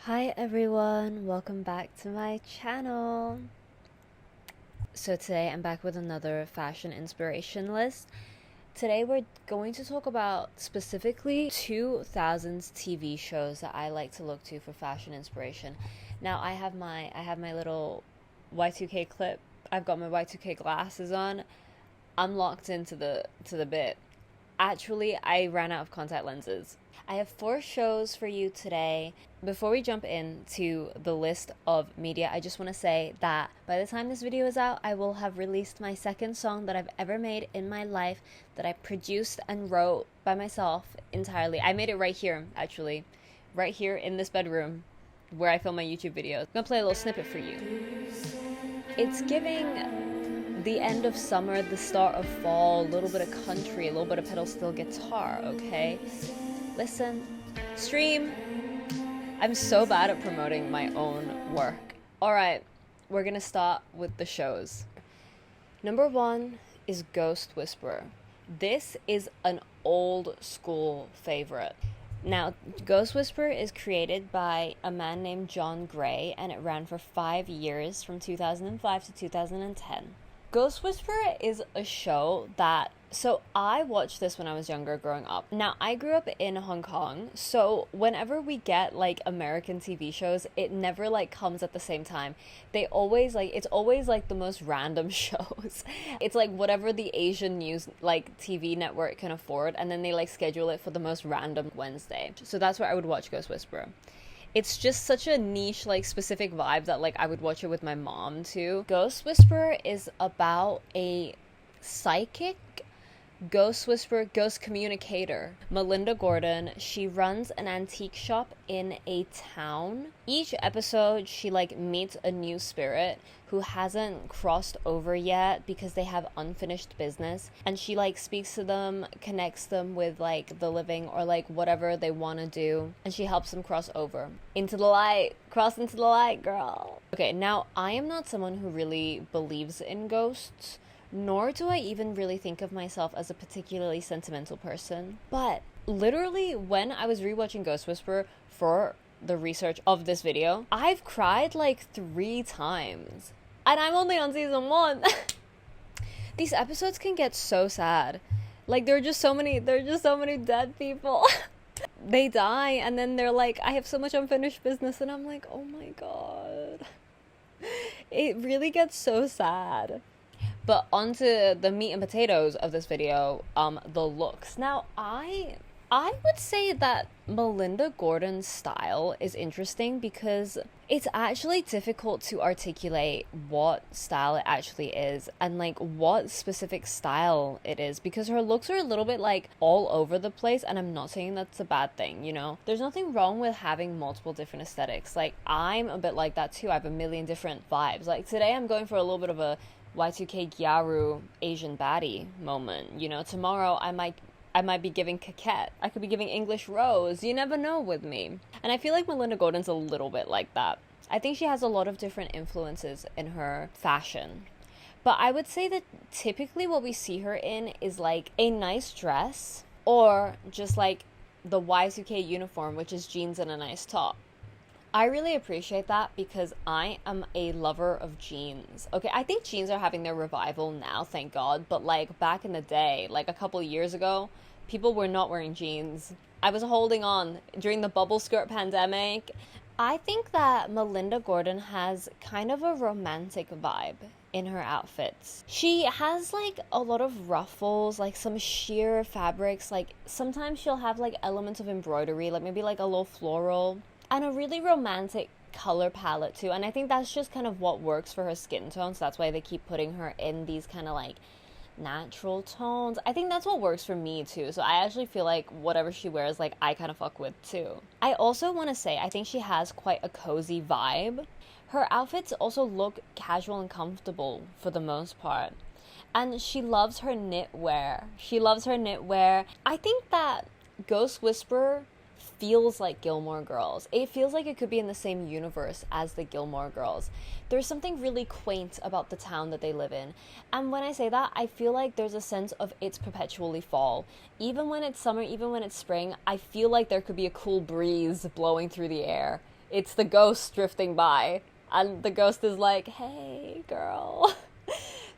Hi everyone, welcome back to my channel. So today I'm back with another fashion inspiration list. Today we're going to talk about specifically 2000s TV shows that I like to look to for fashion inspiration. Now I have my little Y2K clip. I've got my Y2K glasses on. I'm locked into the bit. Actually, I ran out of contact lenses. I have 4 shows for you today. Before we jump into the list of media, I just want to say that by the time this video is out, I will have released my second song that I've ever made in my life that I produced and wrote by myself entirely. I made it right here, actually. Right here in this bedroom where I film my YouTube videos. I'm gonna play a little snippet for you. It's giving the end of summer, the start of fall, a little bit of country, a little bit of pedal steel guitar, okay? Listen, stream. I'm so bad at promoting my own work. All right, we're gonna start with the shows. Number 1 is Ghost Whisperer. This is an old school favorite. Now, Ghost Whisperer is created by a man named John Gray, and it ran for 5 years from 2005 to 2010. Ghost Whisperer is a show that, so I watched this when I was younger growing up. Now, I grew up in Hong Kong, so whenever we get like American TV shows, it never like comes at the same time. They always like, it's always like the most random shows. It's like whatever the Asian news like TV network can afford, and then they like schedule it for the most random Wednesday. So that's where I would watch Ghost Whisperer. It's just such a niche, like, specific vibe that, like, I would watch it with my mom, too. Ghost Whisperer is about a psychic ghost whisperer, ghost communicator. Melinda Gordon, she runs an antique shop in a town. Each episode, she, like, meets a new spirit who hasn't crossed over yet because they have unfinished business, and she like speaks to them, connects them with like the living or like whatever they want to do, and she helps them cross over into the light. Cross into the light, girl. Okay, now I am not someone who really believes in ghosts, nor do I even really think of myself as a particularly sentimental person, but literally when I was rewatching Ghost Whisperer for the research of this video, I've cried like 3 times. And I'm only on season 1. These episodes can get so sad. Like there are just so many dead people. They die and then they're like, I have so much unfinished business, and I'm like, oh my god. It really gets so sad. But onto the meat and potatoes of this video, the looks. Now, I would say that Melinda Gordon's style is interesting because it's actually difficult to articulate what style it actually is and like what specific style it is, because her looks are a little bit like all over the place, and I'm not saying that's a bad thing, you know? There's nothing wrong with having multiple different aesthetics. Like I'm a bit like that too. I have a million different vibes. Like today I'm going for a little bit of a Y2K Gyaru Asian baddie moment, you know? Tomorrow I might be giving coquette. I could be giving English rose. You never know with me. And I feel like Melinda Gordon's a little bit like that. I think she has a lot of different influences in her fashion. But I would say that typically what we see her in is like a nice dress or just like the Y2K uniform, which is jeans and a nice top. I really appreciate that because I am a lover of jeans. Okay, I think jeans are having their revival now, thank God. But like back in the day, like a couple years ago, people were not wearing jeans. I was holding on during the bubble skirt pandemic. I think that Melinda Gordon has kind of a romantic vibe in her outfits. She has like a lot of ruffles, like some sheer fabrics. Like sometimes she'll have like elements of embroidery, like maybe like a little floral, and a really romantic color palette too. And I think that's just kind of what works for her skin tone, so that's why they keep putting her in these kind of like natural tones. I think that's what works for me too, so I actually feel like whatever she wears, like I kind of fuck with too. I also want to say I think she has quite a cozy vibe. Her outfits also look casual and comfortable for the most part, and she loves her knitwear. I think that Ghost Whisperer feels like Gilmore Girls. It feels like it could be in the same universe as the Gilmore Girls. There's something really quaint about the town that they live in. And when I say that, I feel like there's a sense of it's perpetually fall. Even when it's summer, even when it's spring, I feel like there could be a cool breeze blowing through the air. It's the ghost drifting by, and the ghost is like, hey, girl.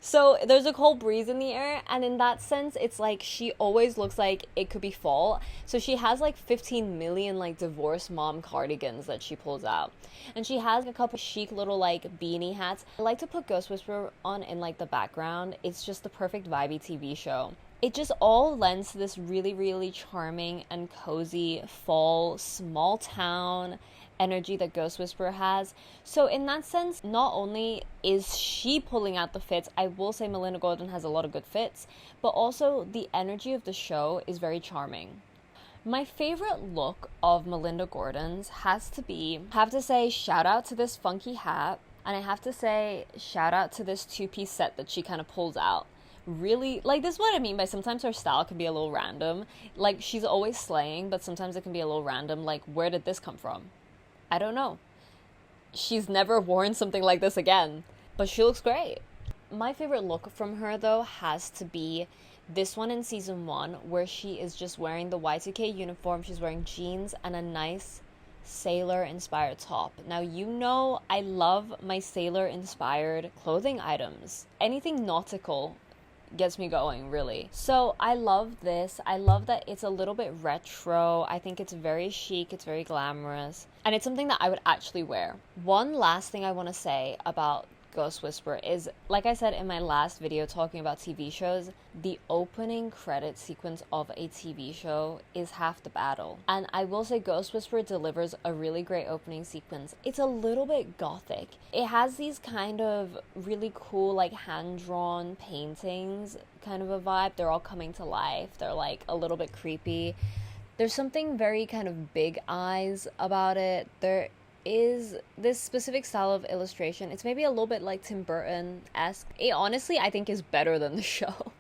So there's a cold breeze in the air, and in that sense, it's like she always looks like it could be fall. So she has like 15 million like divorced mom cardigans that she pulls out. And she has a couple chic little like beanie hats. I like to put Ghost Whisperer on in like the background. It's just the perfect vibey TV show. It just all lends to this really, really charming and cozy fall small town energy that Ghost Whisperer has. So in that sense, not only is she pulling out the fits, I will say Melinda Gordon has a lot of good fits, but also the energy of the show is very charming. My favorite look of Melinda Gordon's has to be, I have to say shout out to this funky hat, and I have to say shout out to this two-piece set that she kind of pulls out. Really, like, this is what I mean by sometimes her style can be a little random. Like, she's always slaying, but sometimes it can be a little random. Like, where did this come from? I don't know. She's never worn something like this again, but she looks great. My favorite look from her, though, has to be this one in season 1, where she is just wearing the Y2K uniform. She's wearing jeans and a nice sailor-inspired top. Now, you know I love my sailor-inspired clothing items. Anything nautical gets me going, really. So I love this. I love that it's a little bit retro. I think it's very chic, it's very glamorous, and it's something that I would actually wear. One last thing I want to say about Ghost Whisperer is, like I said in my last video talking about TV shows, the opening credit sequence of a TV show is half the battle. And I will say Ghost Whisperer delivers a really great opening sequence. It's a little bit gothic. It has these kind of really cool, like, hand-drawn paintings kind of a vibe. They're all coming to life. They're, like, a little bit creepy. There's something very kind of big eyes about it. There is this specific style of illustration. It's maybe a little bit like Tim Burton-esque. It honestly, I think, is better than the show.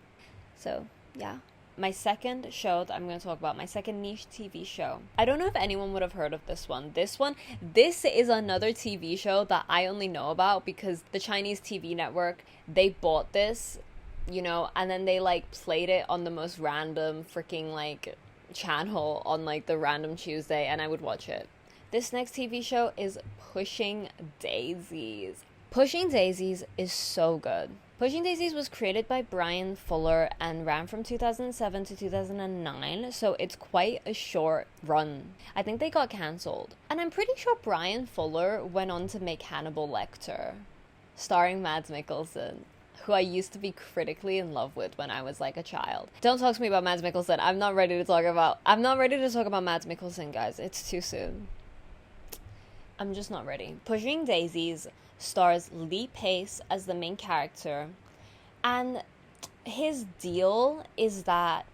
So, yeah. My second show that I'm going to talk about, my second niche TV show. I don't know if anyone would have heard of this one. This is another TV show that I only know about because the Chinese TV network, they bought this, you know, and then they, like, played it on the most random freaking, like, channel on, like, the random Tuesday, and I would watch it. This next TV show is Pushing Daisies. Pushing Daisies is so good. Pushing Daisies was created by Brian Fuller and ran from 2007 to 2009, so it's quite a short run. I think they got cancelled. And I'm pretty sure Brian Fuller went on to make Hannibal Lecter, starring Mads Mikkelsen, who I used to be critically in love with when I was like a child. Don't talk to me about Mads Mikkelsen. I'm not ready to talk about Mads Mikkelsen, guys. It's too soon. I'm just not ready. Pushing Daisies stars Lee Pace as the main character, and his deal is that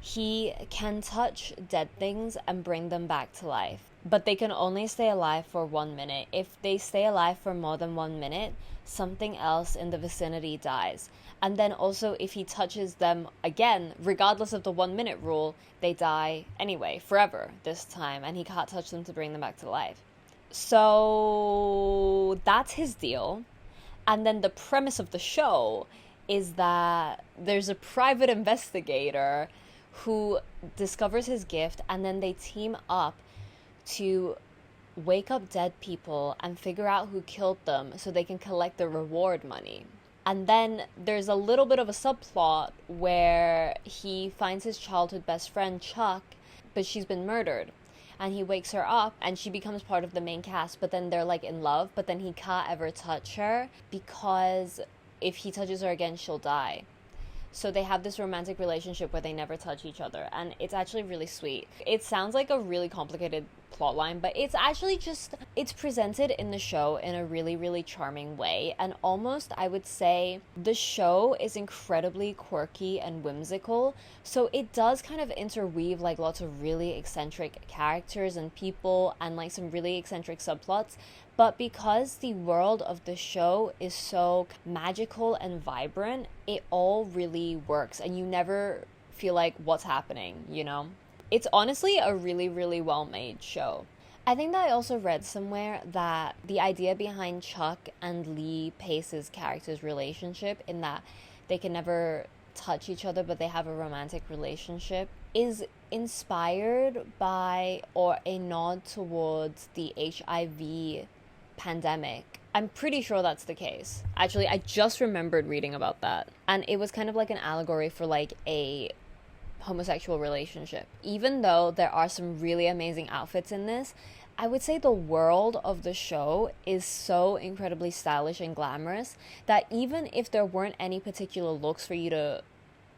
he can touch dead things and bring them back to life, but they can only stay alive for 1 minute. If they stay alive for more than 1 minute, something else in the vicinity dies. And then also, if he touches them again, regardless of the 1 minute rule, they die anyway, forever this time, and he can't touch them to bring them back to life. So that's his deal. And then the premise of the show is that there's a private investigator who discovers his gift, and then they team up to wake up dead people and figure out who killed them so they can collect the reward money. And then there's a little bit of a subplot where he finds his childhood best friend, Chuck, but she's been murdered. And he wakes her up and she becomes part of the main cast, but then they're like in love, but then he can't ever touch her because if he touches her again, she'll die. So they have this romantic relationship where they never touch each other, and it's actually really sweet. It sounds like a really complicated plotline, but it's actually just, it's presented in the show in a really, really charming way, and almost, I would say, the show is incredibly quirky and whimsical, so it does kind of interweave like lots of really eccentric characters and people and like some really eccentric subplots. But because the world of the show is so magical and vibrant, it all really works and you never feel like what's happening, you know? It's honestly a really, really well-made show. I think that I also read somewhere that the idea behind Chuck and Lee Pace's character's relationship, in that they can never touch each other but they have a romantic relationship is inspired by or a nod towards the HIV pandemic. I'm pretty sure that's the case. Actually, I just remembered reading about that. And it was kind of like an allegory for like a homosexual relationship. Even though there are some really amazing outfits in this, I would say the world of the show is so incredibly stylish and glamorous that even if there weren't any particular looks for you to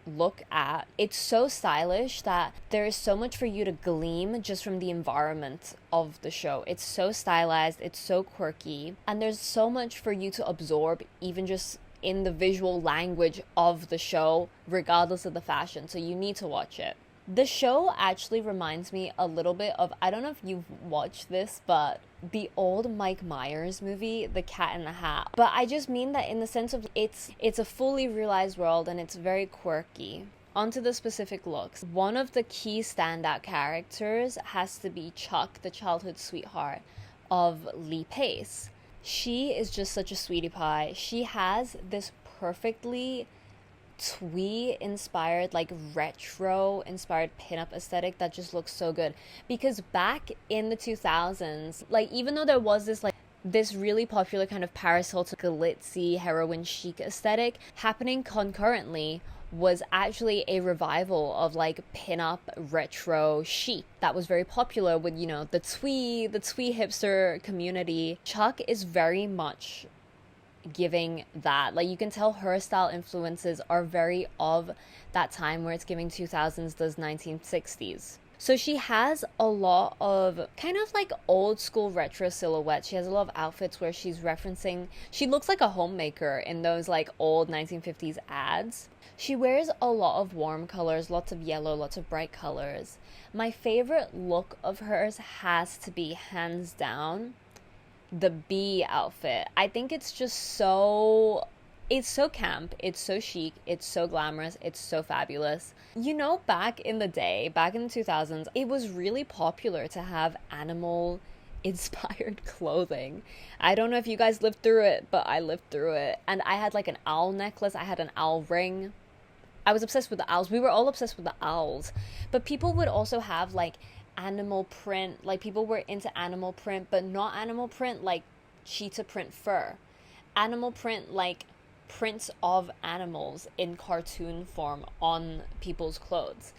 look at, it's so stylish that there is so much for you to glean just from the environment of the show. It's so stylized, it's so quirky, and there's so much for you to absorb even just in the visual language of the show, regardless of the fashion. So you need to watch it. The show actually reminds me a little bit of, I don't know if you've watched this, but the old Mike Myers movie, The Cat in the Hat. But I just mean that in the sense of it's a fully realized world and it's very quirky. Onto the specific looks. One of the key standout characters has to be Chuck, the childhood sweetheart of Lee Pace. She is just such a sweetie pie. She has this perfectly twee inspired, like retro inspired pinup aesthetic that just looks so good. Because back in the 2000s, like even though there was this really popular kind of Paris Hilton glitzy heroin chic aesthetic happening concurrently was actually a revival of like pinup retro chic that was very popular with, you know, the twee hipster community. Chuck is very much giving that. Like you can tell her style influences are very of that time where it's giving 2000s, those 1960s. So she has a lot of kind of like old school retro silhouettes. She has a lot of outfits where she's referencing, she looks like a homemaker in those like old 1950s ads. She wears a lot of warm colors, lots of yellow, lots of bright colors. My favorite look of hers has to be, hands down, the bee outfit. I think it's just so, it's so camp, it's so chic, it's so glamorous, it's so fabulous. You know, back in the day, back in the 2000s, it was really popular to have animal inspired clothing. I don't know if you guys lived through it, but I lived through it. And I had like an owl necklace, I had an owl ring. I was obsessed with the owls. We were all obsessed with the owls. But people would also have like animal print, like people were into animal print, but not animal print like cheetah print fur. Animal print like prints of animals in cartoon form on people's clothes.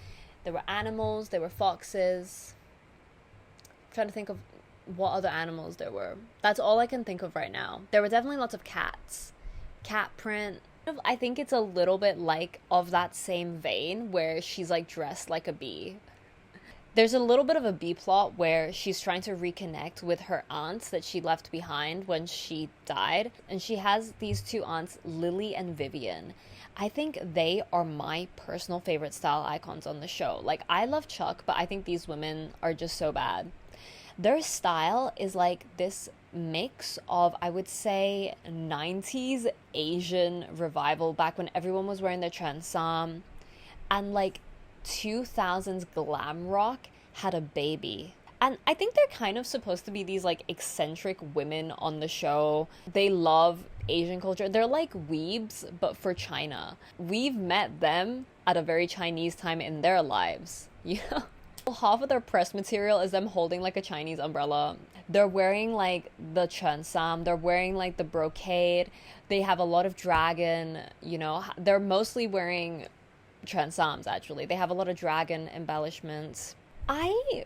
There were animals, there were foxes. I'm trying to think of what other animals there were. That's all I can think of right now. There were definitely lots of cats. Cat print. I think it's a little bit like of that same vein where she's like dressed like a bee. There's a little bit of a B plot where she's trying to reconnect with her aunts that she left behind when she died. And she has these two aunts, Lily and Vivian. I think they are my personal favorite style icons on the show. Like, I love Chuck, but I think these women are just so bad. Their style is like this mix of, I would say, 90s Asian revival, back when everyone was wearing their transam, and like 2000s glam rock had a baby. And I think they're kind of supposed to be these like eccentric women on the show. They love Asian culture. They're like weebs, but for China. We've met them at a very Chinese time in their lives, you know? Half of their press material is them holding like a Chinese umbrella. They're wearing like the cheongsam. They're wearing like the brocade. They have a lot of dragon, you know. They're mostly wearing cheongsams, actually. They have a lot of dragon embellishments. I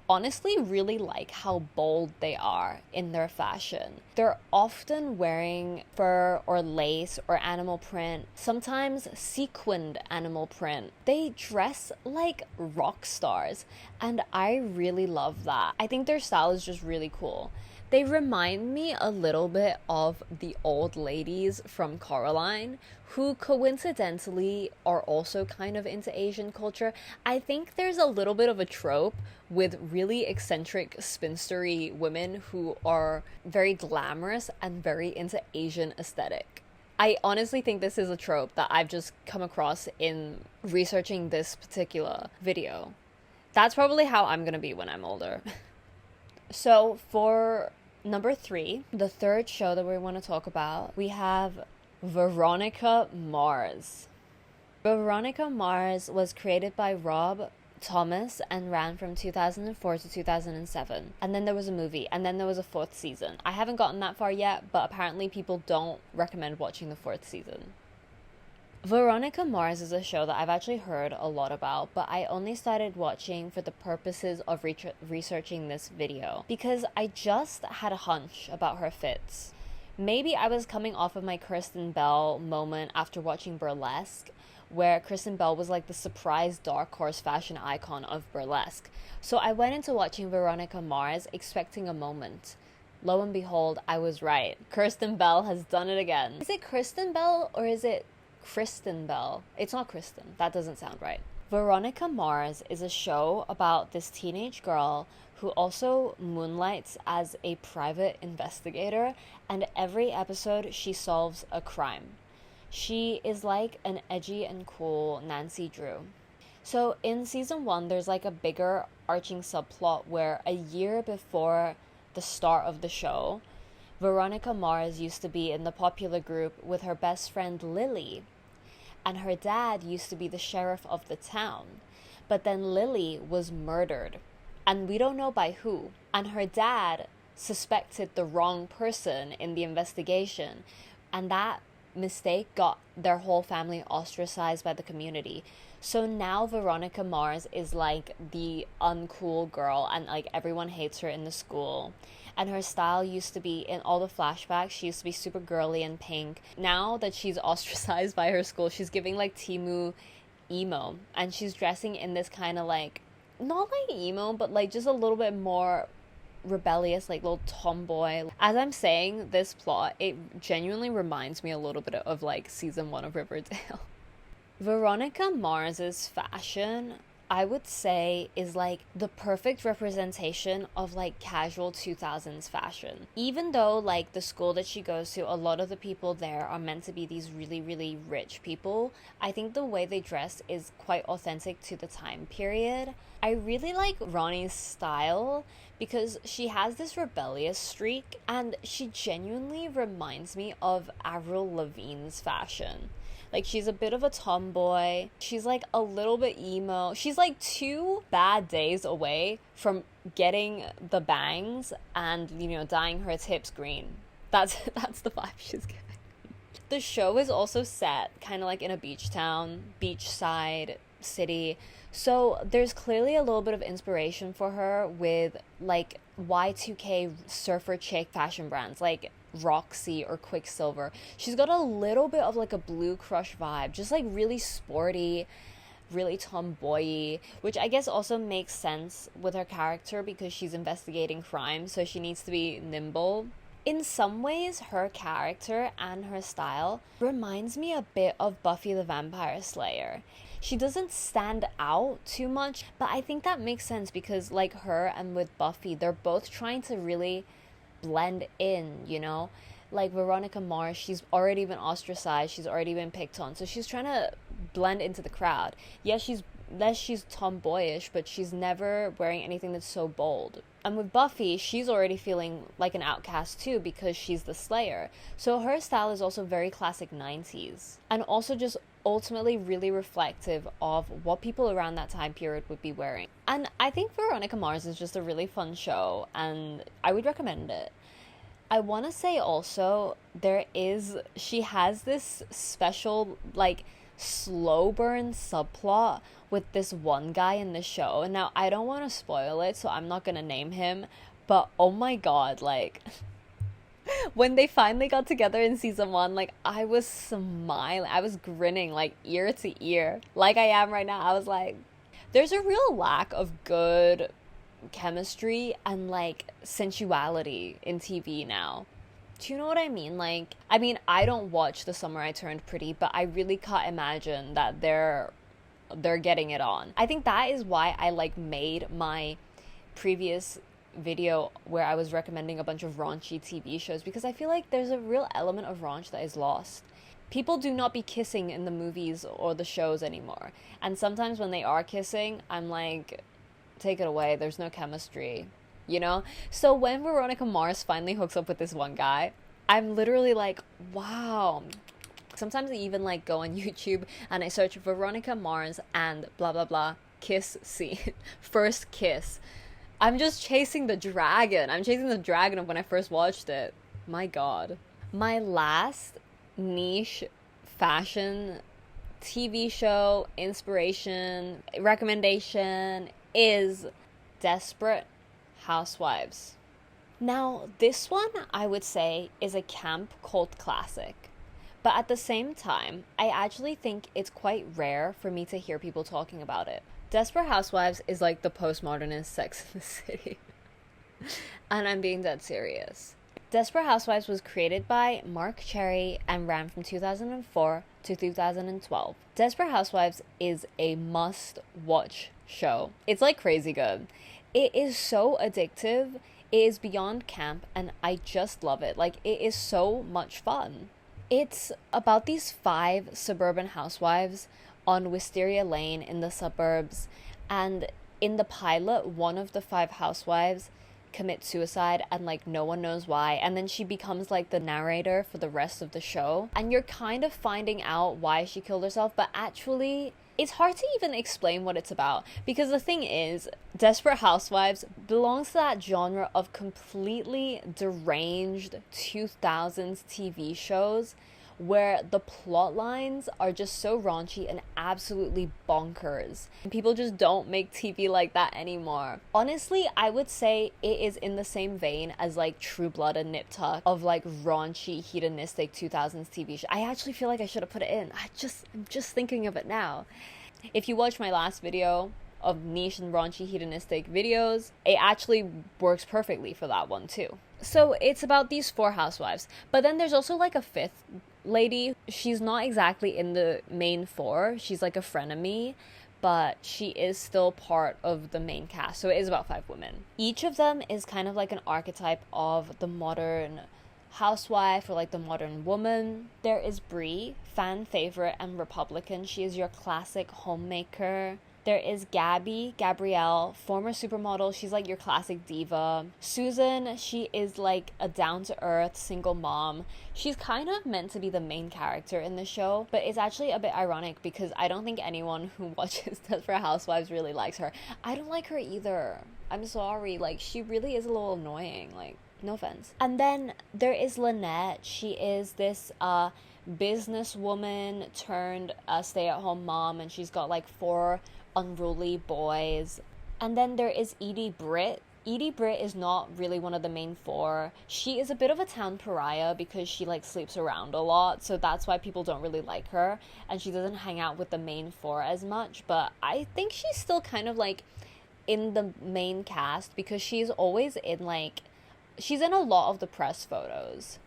honestly really like how bold they are in their fashion. They're often wearing fur or lace or animal print, sometimes sequined animal print. They dress like rock stars, and I really love that. I think their style is just really cool. They remind me a little bit of the old ladies from Coraline, who coincidentally are also kind of into Asian culture. I think there's a little bit of a trope with really eccentric spinstery women who are very glamorous and very into Asian aesthetic. I honestly think this is a trope that I've just come across in researching this particular video. That's probably how I'm gonna be when I'm older. So for number 3, the third show that we want to talk about, we have Veronica Mars. Veronica Mars was created by Rob Thomas and ran from 2004 to 2007. And then there was a movie, and then there was a fourth season. I haven't gotten that far yet, but apparently people don't recommend watching the fourth season. Veronica Mars is a show that I've actually heard a lot about, but I only started watching for the purposes of researching this video because I just had a hunch about her fits. Maybe I was coming off of my Kristen Bell moment after watching Burlesque, where Kristen Bell was like the surprise dark horse fashion icon of Burlesque. So I went into watching Veronica Mars expecting a moment. Lo and behold, I was right. Kristen Bell has done it again. Is it Kristen Bell or is it Kristen Bell? It's not Kristen. That doesn't sound right. Veronica Mars is a show about this teenage girl who also moonlights as a private investigator, and every episode she solves a crime. She is like an edgy and cool Nancy Drew. So in season 1, there's like a bigger arching subplot where a year before the start of the show, Veronica Mars used to be in the popular group with her best friend Lily, and her dad used to be the sheriff of the town. But then Lily was murdered, and we don't know by who. And her dad suspected the wrong person in the investigation, and that mistake got their whole family ostracized by the community. So now Veronica Mars is like the uncool girl, and like everyone hates her in the school. And her style used to be, in all the flashbacks, she used to be super girly and pink. Now that she's ostracized by her school, she's giving like Temu emo, and she's dressing in this kind of like, not like emo, but like just a little bit more rebellious, like little tomboy. As I'm saying this plot, it genuinely reminds me a little bit of like season 1 of Riverdale. Veronica Mars's fashion, I would say, is like the perfect representation of like casual 2000s fashion. Even though like the school that she goes to, a lot of the people there are meant to be these really, really rich people, I think the way they dress is quite authentic to the time period. I really like Ronnie's style because she has this rebellious streak, and she genuinely reminds me of Avril Lavigne's fashion. Like, she's a bit of a tomboy. She's like a little bit emo. She's like 2 bad days away from getting the bangs and, you know, dyeing her tips green. That's the vibe she's giving. The show is also set kind of like in a beach town, beachside city. So there's clearly a little bit of inspiration for her with like Y2K surfer chick fashion brands like Roxy or Quicksilver. She's got a little bit of like a Blue Crush vibe, just like really sporty, really tomboy-y, which I guess also makes sense with her character because she's investigating crime, so she needs to be nimble. In some ways, her character and her style reminds me a bit of Buffy the Vampire Slayer. She doesn't stand out too much, but I think that makes sense because like her and with Buffy, they're both trying to really blend in, you know? Like Veronica Mars, she's already been ostracized, she's already been picked on, so she's trying to blend into the crowd. Yes, she's tomboyish, but she's never wearing anything that's so bold. And with Buffy, she's already feeling like an outcast too because she's the Slayer. So her style is also very classic 90s, and also just ultimately really reflective of what people around that time period would be wearing. And I think Veronica Mars is just a really fun show, and I would recommend it. I want to say also, she has this special like slow burn subplot with this one guy in the show. And now I don't want to spoil it, so I'm not gonna name him, but oh my god, like when they finally got together in season 1, like I was smiling, I was grinning like ear to ear like I am right now. I was like, there's a real lack of good chemistry and like sensuality in TV now. Do you know what I mean? Like, I mean, I don't watch The Summer I Turned Pretty, but I really can't imagine that they're getting it on. I think that is why I like made my previous video where I was recommending a bunch of raunchy TV shows, because I feel like there's a real element of raunch that is lost. People do not be kissing in the movies or the shows anymore. And sometimes when they are kissing, I'm like, take it away, there's no chemistry, you know? So when Veronica Mars finally hooks up with this one guy, I'm literally like, wow, sometimes I even like go on YouTube and I search Veronica Mars and blah blah blah kiss scene, first kiss. I'm just chasing the dragon. I'm chasing the dragon of when I first watched it. My god. My last niche fashion TV show inspiration recommendation is Desperate Housewives. Now, this one I would say is a camp cult classic. But at the same time, I actually think it's quite rare for me to hear people talking about it. Desperate Housewives is like the postmodernist Sex in the City. And I'm being dead serious. Desperate Housewives was created by Mark Cherry and ran from 2004 to 2012. Desperate Housewives is a must-watch show. It's like crazy good. It is so addictive. It is beyond camp, and I just love it. Like, it is so much fun. It's about these 5 suburban housewives on Wisteria Lane in the suburbs, and in the pilot, one of the 5 housewives commits suicide, and like no one knows why, and then she becomes like the narrator for the rest of the show, and you're kind of finding out why she killed herself, but actually it's hard to even explain what it's about, because the thing is, Desperate Housewives belongs to that genre of completely deranged 2000s TV shows where the plot lines are just so raunchy and absolutely bonkers. And people just don't make TV like that anymore. Honestly, I would say it is in the same vein as like True Blood and Nip Tuck of like raunchy, hedonistic 2000s TV show. I actually feel like I should have put it in. I'm just thinking of it now. If you watch my last video of niche and raunchy hedonistic videos, it actually works perfectly for that one too. So it's about these 4 housewives, but then there's also like a 5th lady. She's not exactly in the main 4. She's like a frenemy, but she is still part of the main cast. So it is about 5 women. Each of them is kind of like an archetype of the modern housewife or like the modern woman. There is Brie, fan favorite and Republican. She is your classic homemaker. There is Gabrielle, former supermodel. She's like your classic diva. Susan, she is like a down-to-earth single mom. She's kind of meant to be the main character in the show, but it's actually a bit ironic because I don't think anyone who watches Desperate Housewives really likes her. I don't like her either. I'm sorry. Like, she really is a little annoying. Like, no offense. And then there is Lynette. She is this businesswoman turned stay-at-home mom, and she's got like 4 unruly boys. And then there is Edie Britt. Edie Britt is not really one of the main 4. She is a bit of a town pariah because she like sleeps around a lot, so that's why people don't really like her, and she doesn't hang out with the main 4 as much. But I think she's still kind of like in the main cast because she's always in like, she's in a lot of the press photos.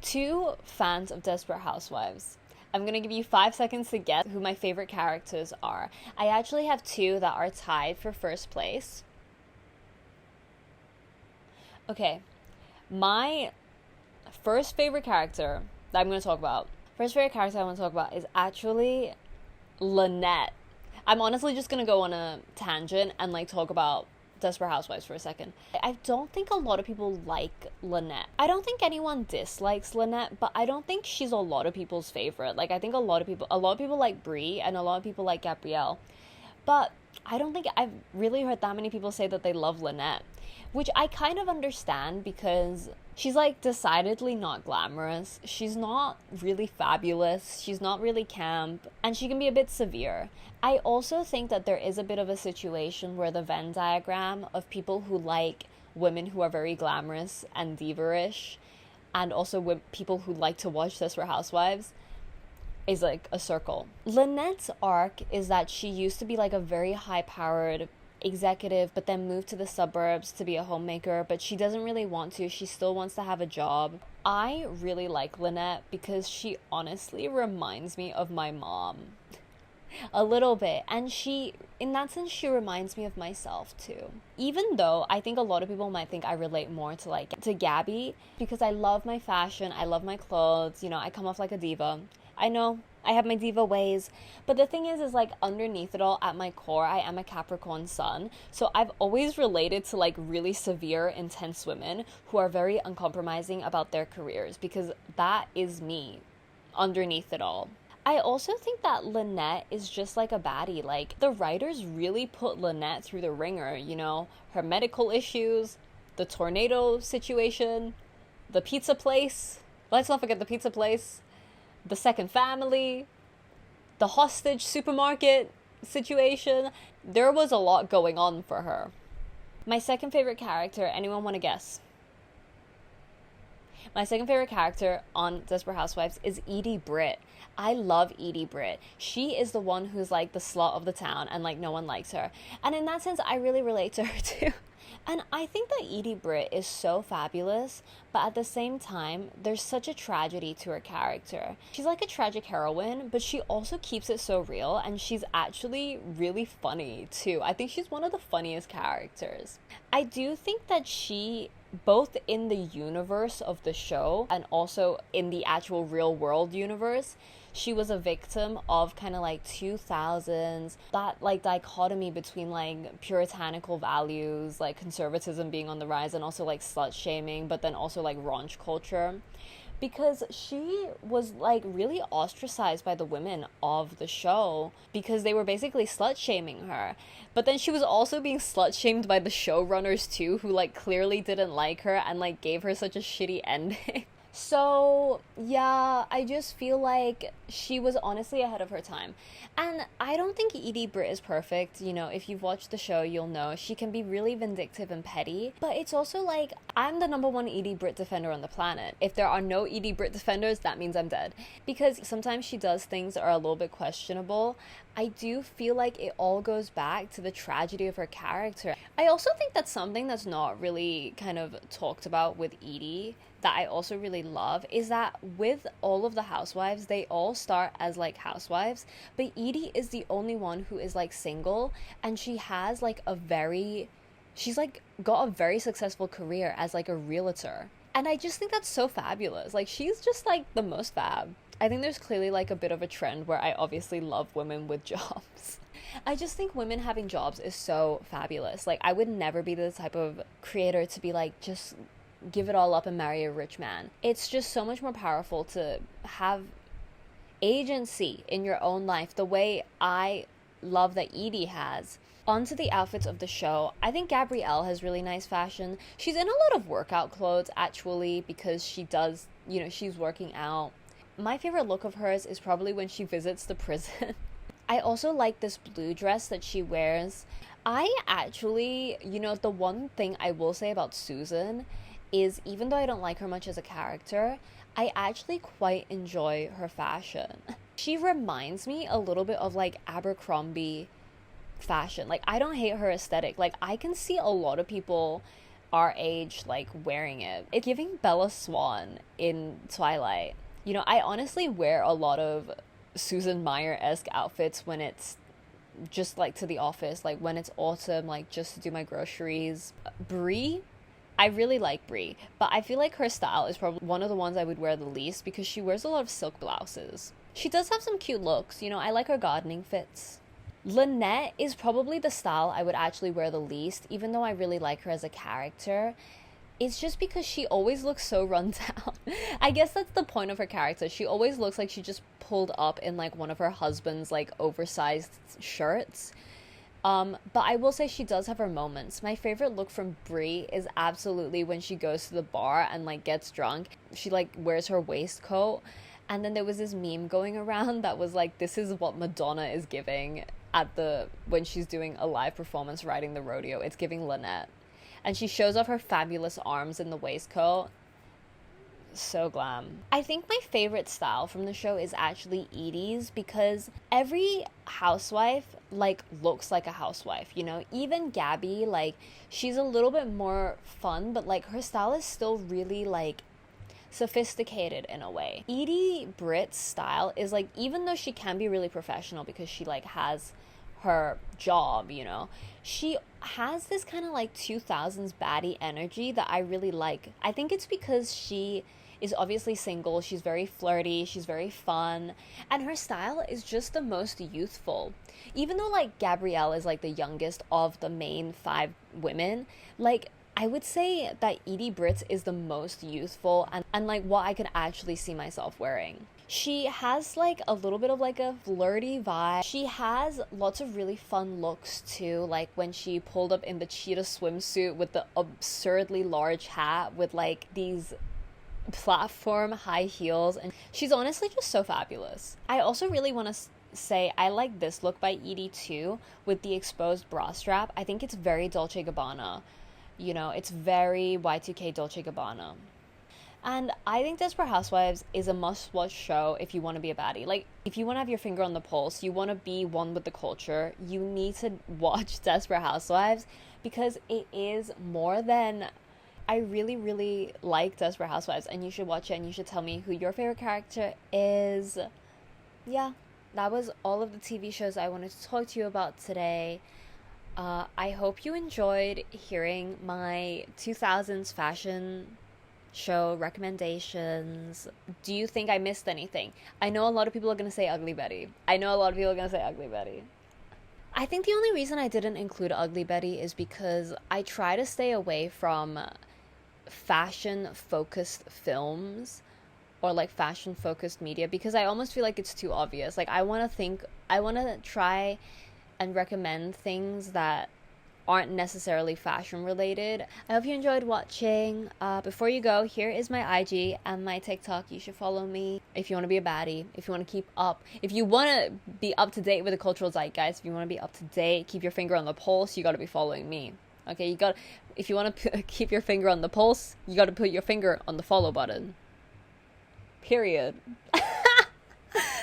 2 fans of Desperate Housewives. I'm going to give you 5 seconds to guess who my favorite characters are. I actually have 2 that are tied for first place. Okay, my first favorite character that I'm going to talk about, is actually Lynette. I'm honestly just going to go on a tangent and like talk about Desperate Housewives for a second. I don't think a lot of people like Lynette. I don't think anyone dislikes Lynette, but I don't think she's a lot of people's favorite. Like, I think a lot of people like Brie, and a lot of people like Gabrielle. But I don't think I've really heard that many people say that they love Lynette, which I kind of understand because she's like decidedly not glamorous. She's not really fabulous. She's not really camp, and she can be a bit severe. I also think that there is a bit of a situation where the Venn diagram of people who like women who are very glamorous and diva-ish, and also people who like to watch Desperate Housewives, is like a circle. Lynette's arc is that she used to be like a very high-powered executive, but then moved to the suburbs to be a homemaker, but she doesn't really want to. She still wants to have a job. I really like Lynette because she honestly reminds me of my mom. A little bit. And she, in that sense, she reminds me of myself too. Even though I think a lot of people might think I relate more to Gabby, because I love my fashion, I love my clothes, you know, I come off like a diva. I know, I have my diva ways, but the thing is like underneath it all, at my core, I am a Capricorn sun, so I've always related to like really severe, intense women who are very uncompromising about their careers, because that is me. underneath it all. I also think that Lynette is just like a baddie. Like, the writers really put Lynette through the ringer, you know? Her medical issues, the tornado situation, the pizza place. Let's not forget the pizza place. The second family. The hostage supermarket situation. There was a lot going on for her. My second favorite character, anyone want to guess? My second favorite character on Desperate Housewives is Edie Britt. I love Edie Britt. She is the one who's like the slut of the town and like no one likes her. And in that sense, I really relate to her too. And I think that Edie Britt is so fabulous, but at the same time, there's such a tragedy to her character. She's like a tragic heroine, but she also keeps it so real, and she's actually really funny too. I think she's one of the funniest characters. I do think that she, both in the universe of the show and also in the actual real world universe, she was a victim of kind of like 2000s, that like dichotomy between like puritanical values, like conservatism being on the rise, and also like slut shaming, but then also like raunch culture. Because she was like really ostracized by the women of the show because they were basically slut shaming her. But then she was also being slut shamed by the showrunners too, who like clearly didn't like her and like gave her such a shitty ending. So, yeah, I just feel like she was honestly ahead of her time. And I don't think Edie Britt is perfect. You know, if you've watched the show, you'll know she can be really vindictive and petty. But it's also like, I'm the number one Edie Britt defender on the planet. If there are no Edie Britt defenders, that means I'm dead. Because sometimes she does things that are a little bit questionable. I do feel like it all goes back to the tragedy of her character. I also think that's something that's not really kind of talked about with Edie, that I also really love, is that with all of the housewives, they all start as like housewives, but Edie is the only one who is like single, and she has like she's like got a very successful career as like a realtor. And I just think that's so fabulous. Like, she's just like the most fab. I think there's clearly like a bit of a trend where I obviously love women with jobs. I just think women having jobs is so fabulous. Like, I would never be the type of creator to be like, just give it all up and marry a rich man. It's just so much more powerful to have agency in your own life, the way I love that Edie has. Onto the outfits of the show. I think Gabrielle has really nice fashion. She's in a lot of workout clothes actually, because she does, you know, she's working out. My favorite look of hers is probably when she visits the prison. I also like this blue dress that she wears. I actually, you know, the one thing I will say about Susan is, even though I don't like her much as a character, I actually quite enjoy her fashion. She reminds me a little bit of like Abercrombie fashion. Like, I don't hate her aesthetic. Like, I can see a lot of people our age like wearing it. It's giving Bella Swan in Twilight. You know, I honestly wear a lot of Susan Meyer-esque outfits when it's just like to the office, like when it's autumn, like just to do my groceries. Brie, I really like Brie, but I feel like her style is probably one of the ones I would wear the least, because she wears a lot of silk blouses. She does have some cute looks, you know, I like her gardening fits. Lynette is probably the style I would actually wear the least, even though I really like her as a character. It's just because she always looks so run down. I guess that's the point of her character. She always looks like she just pulled up in like one of her husband's like oversized shirts. But I will say she does have her moments. My favorite look from Brie is absolutely when she goes to the bar and like gets drunk. She like wears her waistcoat. And then there was this meme going around that was like, this is what Madonna is giving when she's doing a live performance riding the rodeo. It's giving Lynette. And she shows off her fabulous arms in the waistcoat. So glam. I think my favorite style from the show is actually Edie's, because every housewife like looks like a housewife, you know? Even Gabby, like, she's a little bit more fun, but like her style is still really like sophisticated in a way. Edie Britt's style is like, even though she can be really professional because she like has her job, you know, she has this kind of like 2000s baddie energy that I really like. I think it's because she is obviously single, she's very flirty, she's very fun, and her style is just the most youthful. Even though like Gabrielle is like the youngest of the main 5 women, like I would say that Edie Britt is the most youthful and like what I could actually see myself wearing. She has like a little bit of like a flirty vibe. She has lots of really fun looks too, like when she pulled up in the cheetah swimsuit with the absurdly large hat with like these platform high heels, and she's honestly just so fabulous. I also really want to say I like this look by Edie too, with the exposed bra strap. I think it's very Dolce Gabbana. You know, it's very Y2K Dolce Gabbana. And I think Desperate Housewives is a must-watch show if you want to be a baddie. Like, if you want to have your finger on the pulse, you want to be one with the culture, you need to watch Desperate Housewives, because it is more than... I really, really like Desperate Housewives, and you should watch it, and you should tell me who your favorite character is. Yeah, that was all of the TV shows I wanted to talk to you about today. I hope you enjoyed hearing my 2000s fashion show recommendations. Do you think I missed anything? I know a lot of people are going to say Ugly Betty. I think the only reason I didn't include Ugly Betty is because I try to stay away from fashion focused films or like fashion focused media, because I almost feel like it's too obvious. Like I want to try and recommend things that aren't necessarily fashion related. I hope you enjoyed watching. Before you go, here is my IG and my TikTok. You should follow me if you want to be a baddie, if you want to keep up, if you want to be up to date with the cultural zeitgeist, if you want to be up to date, keep your finger on the pulse, you got to be following me. Okay, if you want to keep your finger on the pulse, you got to put your finger on the follow button. Period.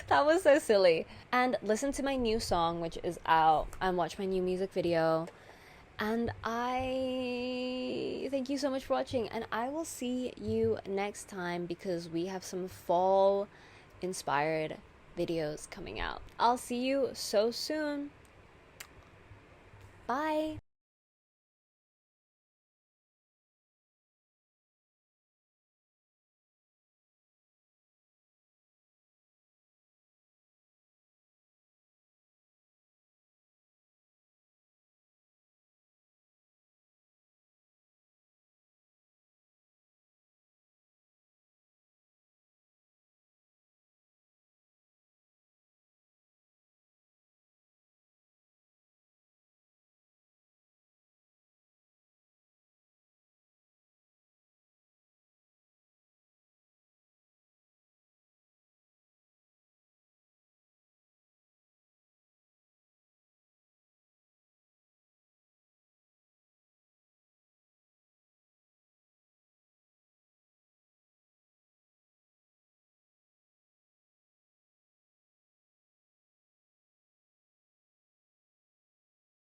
That was so silly. And listen to my new song, which is out, and watch my new music video. And I thank you so much for watching, and I will see you next time because we have some fall inspired videos coming out. I'll see you so soon. Bye.